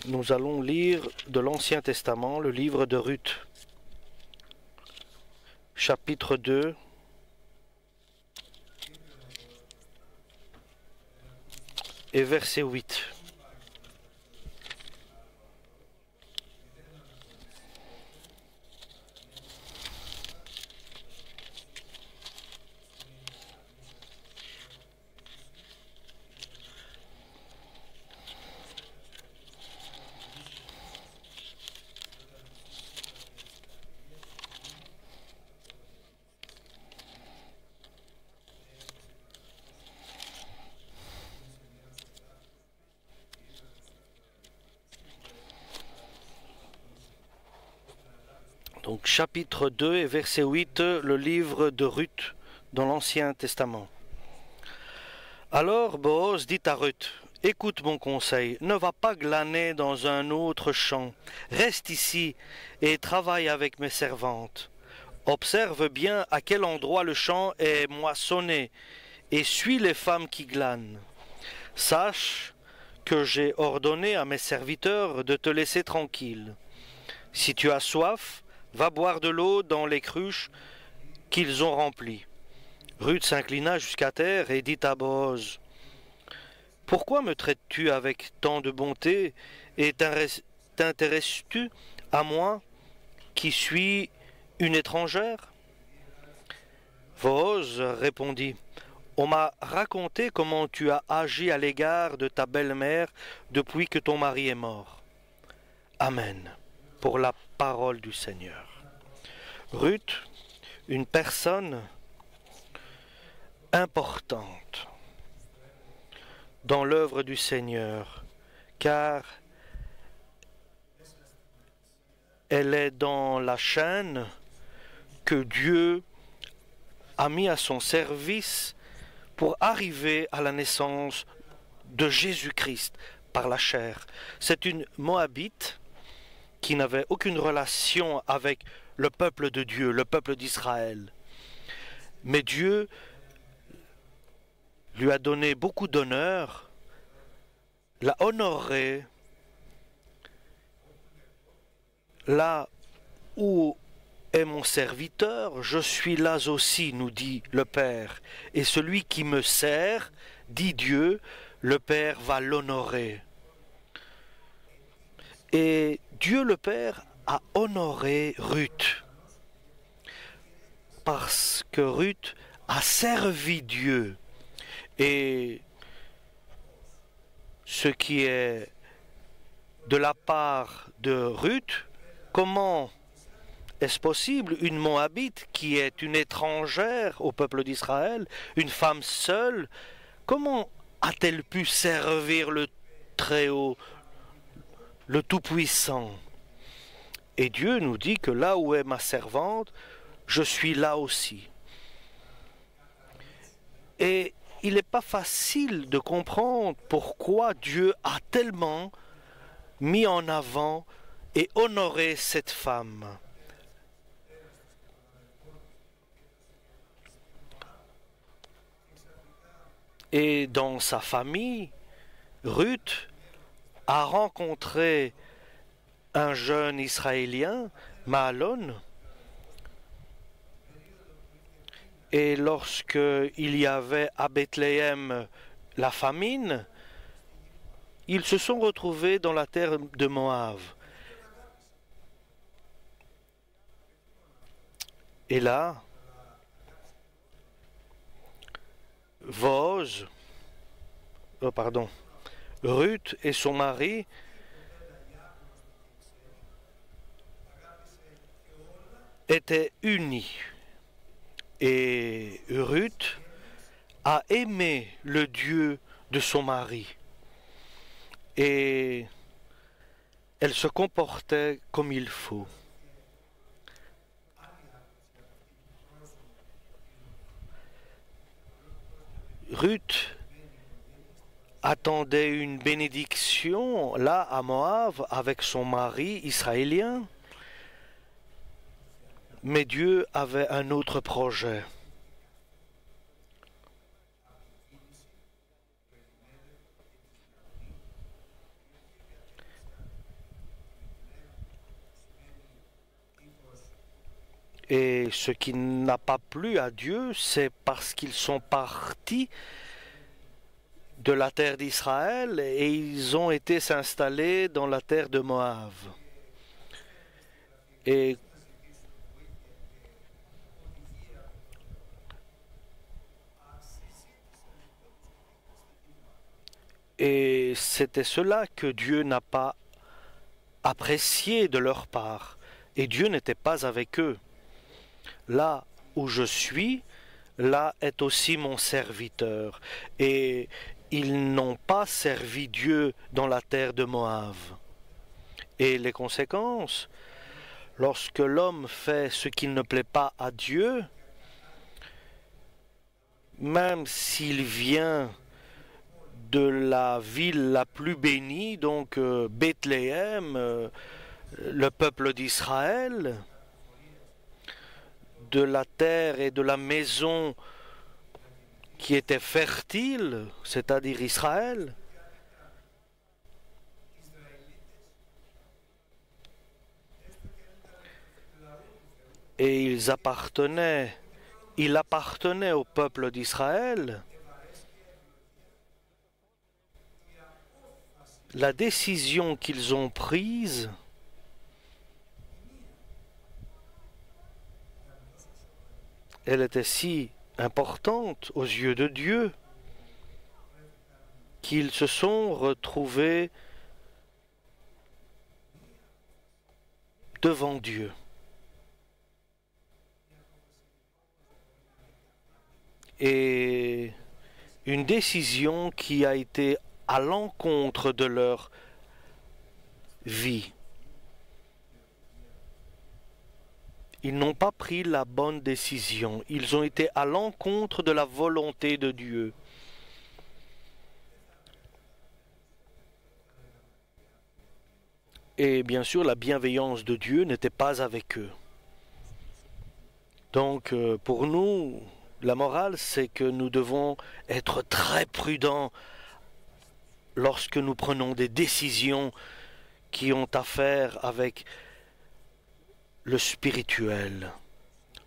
Nous allons lire de l'Ancien Testament le livre de Ruth, chapitre 2, et verset 8. Donc chapitre 2 et verset 8, le livre de Ruth dans l'Ancien Testament. Alors Boaz dit à Ruth, « Écoute mon conseil, ne va pas glaner dans un autre champ, reste ici et travaille avec mes servantes. Observe bien à quel endroit le champ est moissonné et suis les femmes qui glanent. Sache que j'ai ordonné à mes serviteurs de te laisser tranquille. Si tu as soif, va boire de l'eau dans les cruches qu'ils ont remplies. » Ruth s'inclina jusqu'à terre et dit à Boaz, « Pourquoi me traites-tu avec tant de bonté et t'intéresses-tu à moi qui suis une étrangère ?» Boaz répondit, « On m'a raconté comment tu as agi à l'égard de ta belle-mère depuis que ton mari est mort. » Amen. Pour la parole du Seigneur. Ruth, une personne importante dans l'œuvre du Seigneur, car elle est dans la chaîne que Dieu a mis à son service pour arriver à la naissance de Jésus-Christ par la chair. C'est une Moabite qui n'avait aucune relation avec le peuple de Dieu, le peuple d'Israël. Mais Dieu lui a donné beaucoup d'honneur, l'a honoré. Là où est mon serviteur, je suis là aussi, nous dit le Père. Et celui qui me sert, dit Dieu, le Père va l'honorer. Et Dieu le Père a honoré Ruth, parce que Ruth a servi Dieu. Et ce qui est de la part de Ruth, comment est-ce possible, une Moabite qui est une étrangère au peuple d'Israël, une femme seule, comment a-t-elle pu servir le Très-Haut, le Tout-Puissant? Et Dieu nous dit que là où est ma servante, je suis là aussi. Et il n'est pas facile de comprendre pourquoi Dieu a tellement mis en avant et honoré cette femme. Et dans sa famille, Ruth a rencontré un jeune Israélien, Mahlon, et lorsque il y avait à Bethléem la famine, ils se sont retrouvés dans la terre de Moab. Et là, Ruth et son mari étaient unis. Et Ruth a aimé le Dieu de son mari. Et elle se comportait comme il faut. Ruth attendait une bénédiction là à Moab avec son mari israélien. Mais Dieu avait un autre projet. Et ce qui n'a pas plu à Dieu, c'est parce qu'ils sont partis de la terre d'Israël et ils ont été s'installer dans la terre de Moab. Et, et c'était cela que Dieu n'a pas apprécié de leur part. Et Dieu n'était pas avec eux. Là où je suis, là est aussi mon serviteur. Et ils n'ont pas servi Dieu dans la terre de Moab. Et les conséquences, lorsque l'homme fait ce qui ne plaît pas à Dieu, même s'il vient de la ville la plus bénie, donc Bethléem, le peuple d'Israël, de la terre et de la maison qui était fertile, c'est-à-dire Israël, et il appartenait au peuple d'Israël. La décision qu'ils ont prise elle était si importante aux yeux de Dieu qu'ils se sont retrouvés devant Dieu. Et une décision qui a été à l'encontre de leur vie. Ils n'ont pas pris la bonne décision. Ils ont été à l'encontre de la volonté de Dieu. Et bien sûr, la bienveillance de Dieu n'était pas avec eux. Donc, pour nous, la morale, c'est que nous devons être très prudents lorsque nous prenons des décisions qui ont affaire avec le spirituel.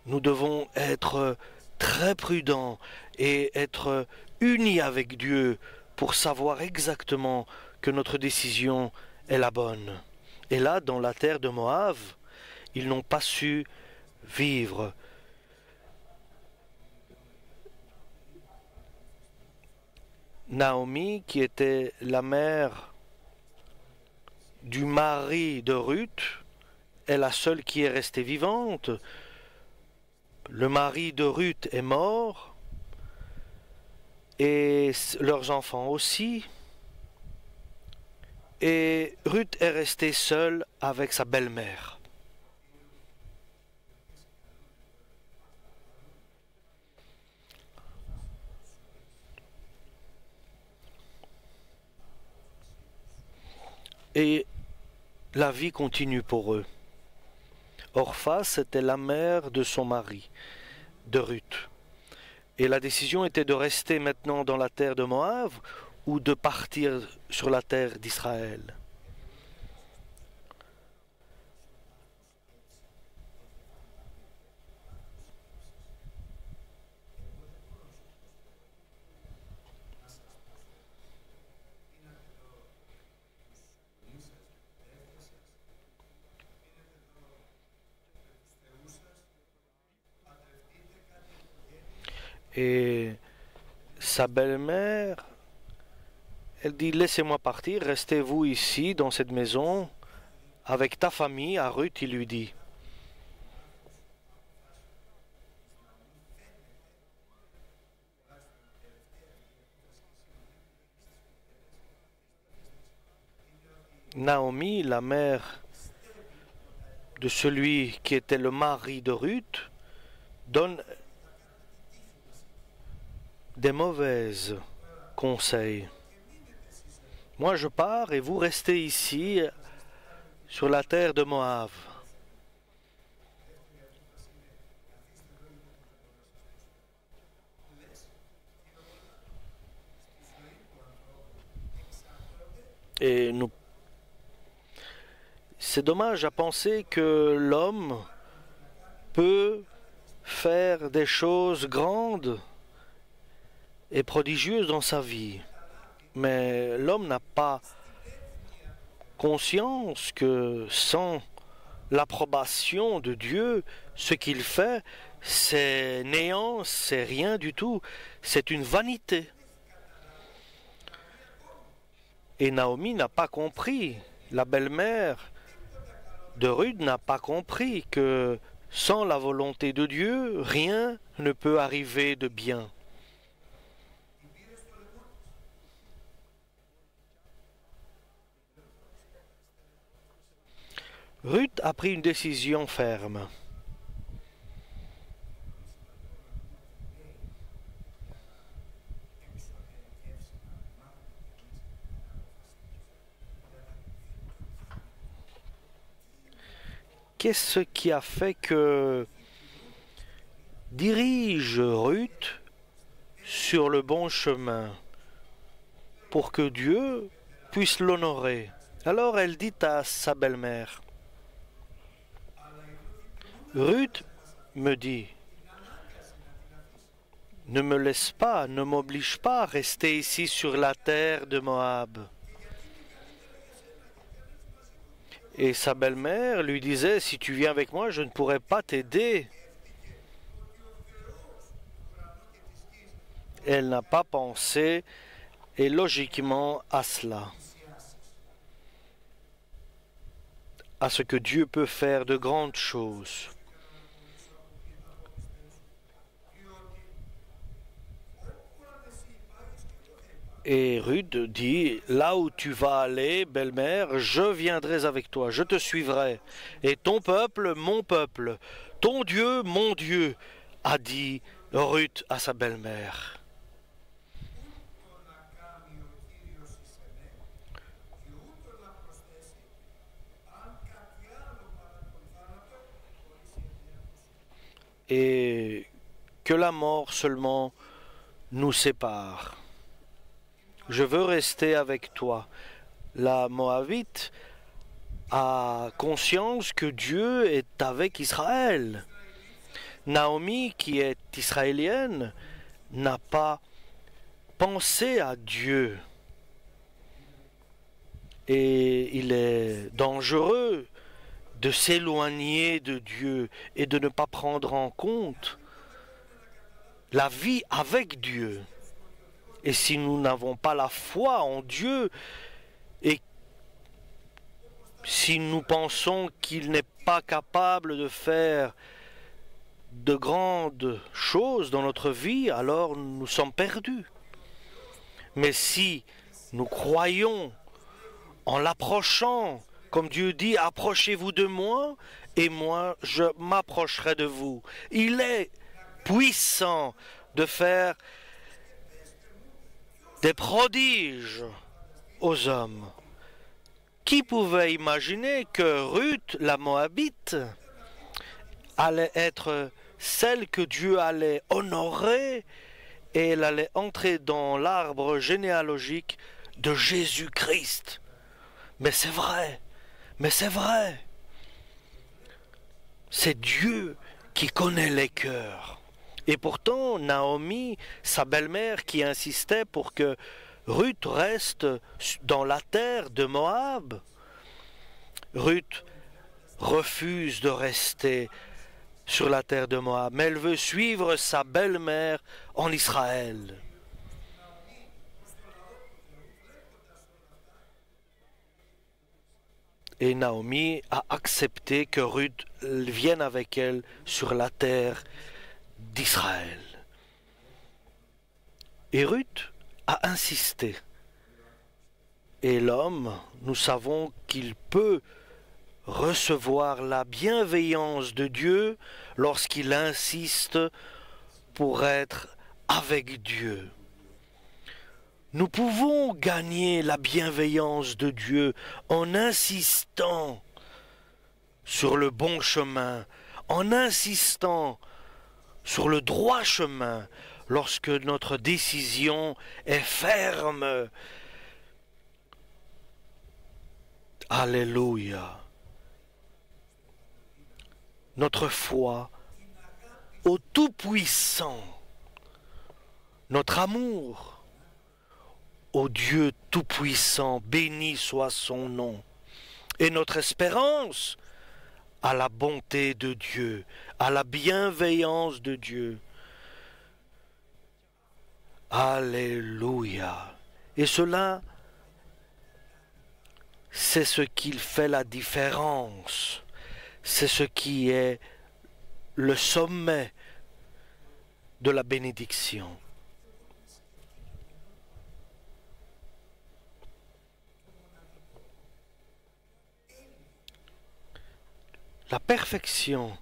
Nous devons être très prudents et être unis avec Dieu pour savoir exactement que notre décision est la bonne. Et là, dans la terre de Moab, ils n'ont pas su vivre. Naomi, qui était la mère du mari de Ruth, est la seule qui est restée vivante. Le mari de Ruth est mort et leurs enfants aussi. Et Ruth est restée seule avec sa belle-mère. Et la vie continue pour eux. Orpha, c'était la mère de son mari, de Ruth. Et la décision était de rester maintenant dans la terre de Moab ou de partir sur la terre d'Israël. Et sa belle-mère, elle dit, laissez-moi partir, restez-vous ici, dans cette maison, avec ta famille. À Ruth, il lui dit. Naomi, la mère de celui qui était le mari de Ruth, donne des mauvais conseils. Moi, je pars et vous restez ici sur la terre de Moab. Et nous, c'est dommage à penser que l'homme peut faire des choses grandes et prodigieuses dans sa vie. Mais l'homme n'a pas conscience que sans l'approbation de Dieu, ce qu'il fait, c'est néant, c'est rien du tout, c'est une vanité. Et Naomi n'a pas compris, la belle-mère de Ruth n'a pas compris que sans la volonté de Dieu, rien ne peut arriver de bien. Ruth a pris une décision ferme. Qu'est-ce qui a fait que dirige Ruth sur le bon chemin pour que Dieu puisse l'honorer? Alors elle dit à sa belle-mère, Ruth me dit, ne me laisse pas, ne m'oblige pas à rester ici sur la terre de Moab. Et sa belle-mère lui disait, si tu viens avec moi, je ne pourrai pas t'aider. Elle n'a pas pensé, et logiquement, à cela. À ce que Dieu peut faire de grandes choses. Et Ruth dit, là où tu vas aller, belle-mère, je viendrai avec toi, je te suivrai. Et ton peuple, mon peuple, ton Dieu, mon Dieu, a dit Ruth à sa belle-mère. Et que la mort seulement nous sépare. Je veux rester avec toi. La Moabite a conscience que Dieu est avec Israël. Naomi, qui est israélienne, n'a pas pensé à Dieu. Et il est dangereux de s'éloigner de Dieu et de ne pas prendre en compte la vie avec Dieu. Et si nous n'avons pas la foi en Dieu, et si nous pensons qu'il n'est pas capable de faire de grandes choses dans notre vie, alors nous sommes perdus. Mais si nous croyons en l'approchant, comme Dieu dit, approchez-vous de moi, et moi je m'approcherai de vous. Il est puissant de faire des prodiges aux hommes. Qui pouvait imaginer que Ruth, la Moabite, allait être celle que Dieu allait honorer et elle allait entrer dans l'arbre généalogique de Jésus-Christ? Mais c'est vrai, mais c'est vrai. C'est Dieu qui connaît les cœurs. Et pourtant, Naomi, sa belle-mère, qui insistait pour que Ruth reste dans la terre de Moab, Ruth refuse de rester sur la terre de Moab, mais elle veut suivre sa belle-mère en Israël. Et Naomi a accepté que Ruth vienne avec elle sur la terre d'Israël. Et Ruth a insisté. Et l'homme, nous savons qu'il peut recevoir la bienveillance de Dieu lorsqu'il insiste pour être avec Dieu. Nous pouvons gagner la bienveillance de Dieu en insistant sur le bon chemin, en insistant sur le droit chemin, lorsque notre décision est ferme. Alléluia. Notre foi au Tout-Puissant, notre amour au Dieu Tout-Puissant, béni soit son nom, et notre espérance à la bonté de Dieu, à la bienveillance de Dieu. Alléluia. Et cela, c'est ce qui fait la différence. C'est ce qui est le sommet de la bénédiction. La perfection,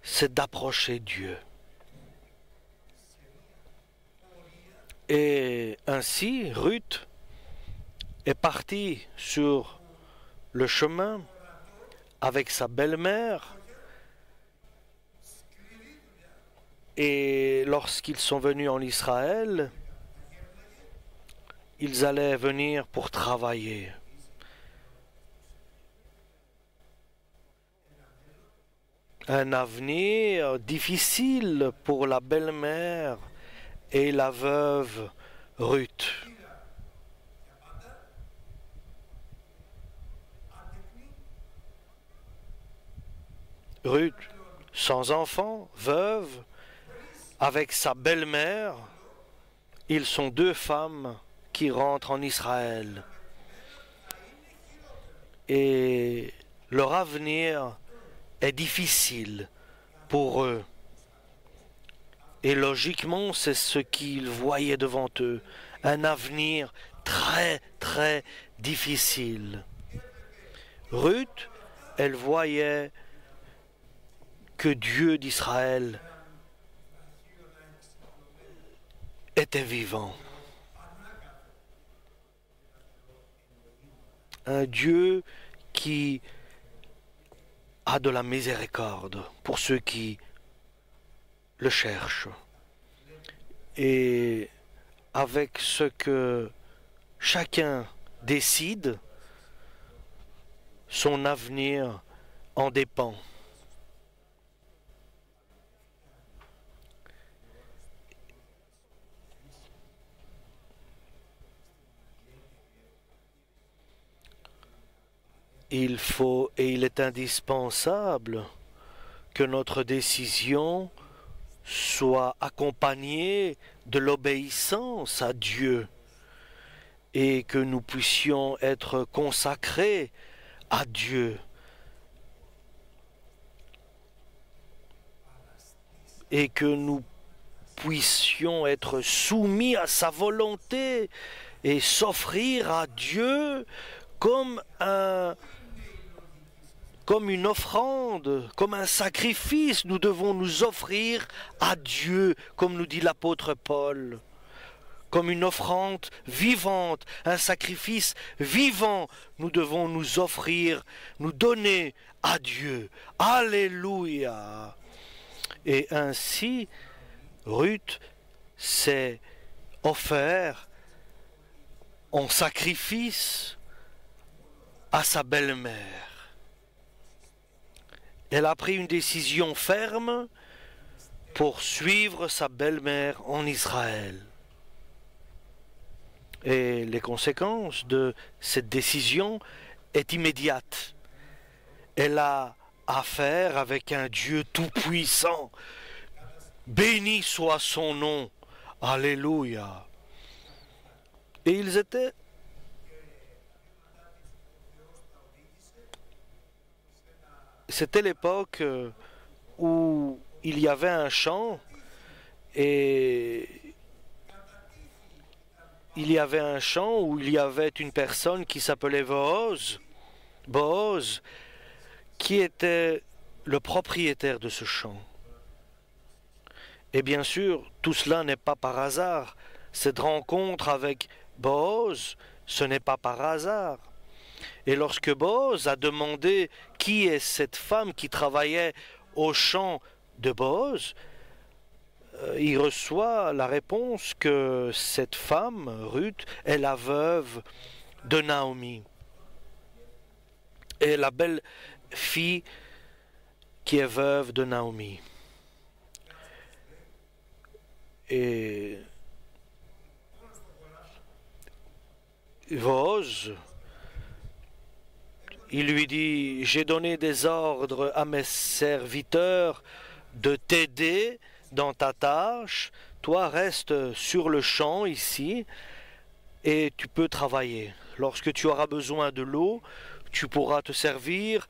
c'est d'approcher Dieu. Et ainsi, Ruth est partie sur le chemin avec sa belle-mère. Et lorsqu'ils sont venus en Israël, ils allaient venir pour travailler. Un avenir difficile pour la belle-mère et la veuve Ruth. Ruth, sans enfant, veuve, avec sa belle-mère, ils sont deux femmes qui rentrent en Israël. Et leur avenir est difficile pour eux. Et logiquement, c'est ce qu'ils voyaient devant eux, un avenir très, très difficile. Ruth, elle voyait que Dieu d'Israël était vivant. Un Dieu qui a de la miséricorde pour ceux qui le cherchent. Et avec ce que chacun décide, son avenir en dépend. Il faut et il est indispensable que notre décision soit accompagnée de l'obéissance à Dieu et que nous puissions être consacrés à Dieu et que nous puissions être soumis à sa volonté et s'offrir à Dieu comme une offrande, comme un sacrifice. Nous devons nous offrir à Dieu, comme nous dit l'apôtre Paul, comme une offrande vivante, un sacrifice vivant. Nous devons nous offrir, nous donner à Dieu. Alléluia. Et ainsi, Ruth s'est offert en sacrifice à sa belle-mère. Elle a pris une décision ferme pour suivre sa belle-mère en Israël. Et les conséquences de cette décision est immédiate. Elle a affaire avec un Dieu tout-puissant. Béni soit son nom. Alléluia. Et ils étaient c'était l'époque où il y avait un champ et il y avait un champ où il y avait une personne qui s'appelait Boaz, qui était le propriétaire de ce champ. Et bien sûr, tout cela n'est pas par hasard. Cette rencontre avec Boaz, ce n'est pas par hasard. Et lorsque Boaz a demandé qui est cette femme qui travaillait au champ de Boaz, il reçoit la réponse que cette femme, Ruth, est la veuve de Naomi. Et la belle fille qui est veuve de Naomi. Et Boaz, il lui dit, j'ai donné des ordres à mes serviteurs de t'aider dans ta tâche. Toi, reste sur le champ ici et tu peux travailler. Lorsque tu auras besoin de l'eau, tu pourras te servir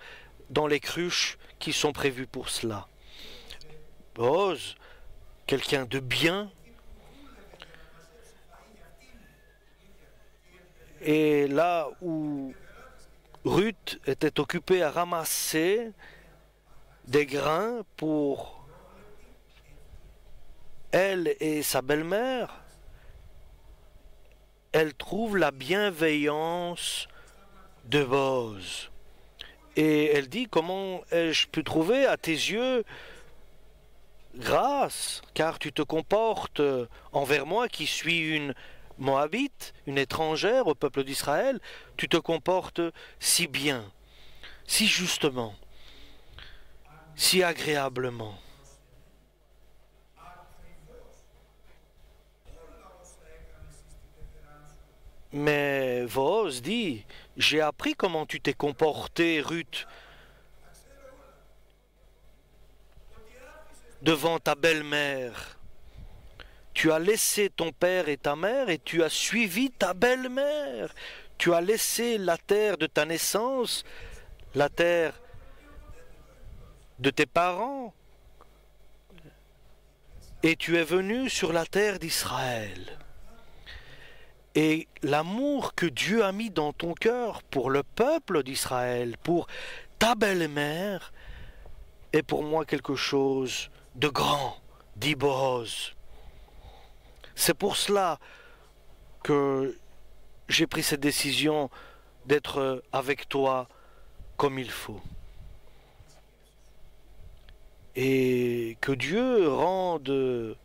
dans les cruches qui sont prévues pour cela. Boaz, quelqu'un de bien, et là où Ruth était occupée à ramasser des grains pour elle et sa belle-mère, elle trouve la bienveillance de Boaz. Et elle dit, comment ai-je pu trouver à tes yeux grâce, car tu te comportes envers moi qui suis une Moabite, une étrangère au peuple d'Israël, tu te comportes si bien, si justement, si agréablement. Mais Boaz dit, j'ai appris comment tu t'es comporté, Ruth, devant ta belle-mère. Tu as laissé ton père et ta mère et tu as suivi ta belle-mère. Tu as laissé la terre de ta naissance, la terre de tes parents, et tu es venu sur la terre d'Israël. Et l'amour que Dieu a mis dans ton cœur pour le peuple d'Israël, pour ta belle-mère, est pour moi quelque chose de grand, dit Boaz. C'est pour cela que j'ai pris cette décision d'être avec toi comme il faut. Et que Dieu rende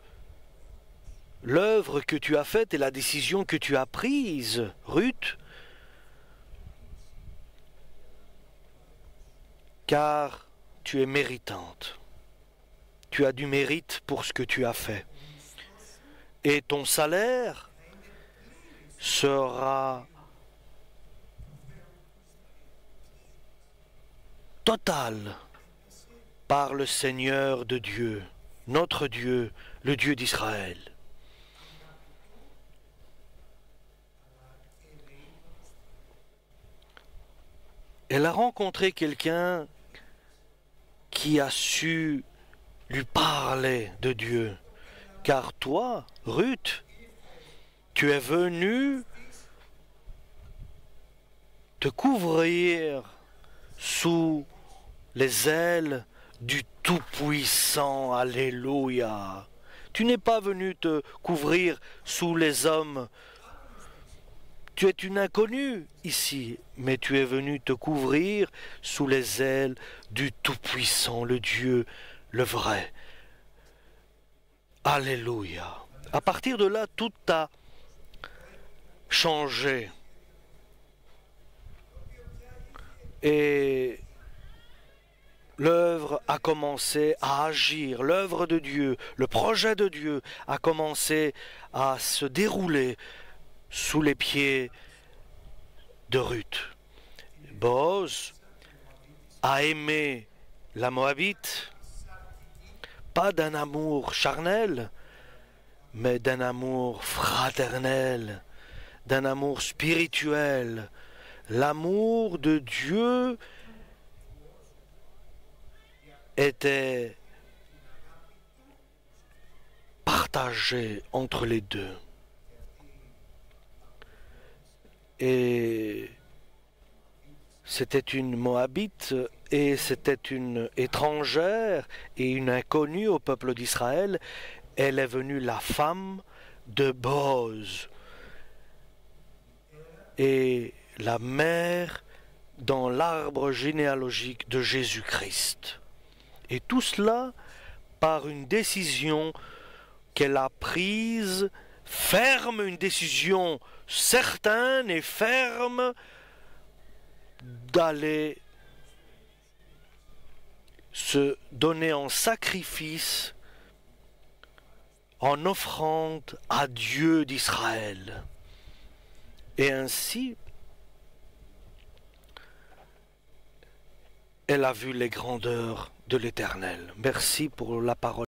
l'œuvre que tu as faite et la décision que tu as prise, Ruth, car tu es méritante. Tu as du mérite pour ce que tu as fait. Et ton salaire sera total par le Seigneur de Dieu, notre Dieu, le Dieu d'Israël. Elle a rencontré quelqu'un qui a su lui parler de Dieu. Car toi, Ruth, tu es venue te couvrir sous les ailes du Tout-Puissant. Alléluia. Tu n'es pas venu te couvrir sous les hommes. Tu es une inconnue ici, mais tu es venu te couvrir sous les ailes du Tout-Puissant, le Dieu, le vrai. Alléluia. À partir de là, tout a changé. Et l'œuvre a commencé à agir, l'œuvre de Dieu, le projet de Dieu a commencé à se dérouler sous les pieds de Ruth. Boaz a aimé la Moabite, pas d'un amour charnel, mais d'un amour fraternel, d'un amour spirituel. L'amour de Dieu était partagé entre les deux. Et c'était une Moabite et c'était une étrangère et une inconnue au peuple d'Israël. Elle est venue la femme de Boaz et la mère dans l'arbre généalogique de Jésus-Christ. Et tout cela par une décision qu'elle a prise ferme, une décision certaine et ferme d'aller se donner en sacrifice en offrande à Dieu d'Israël. Et ainsi, elle a vu les grandeurs de l'Éternel. Merci pour la parole.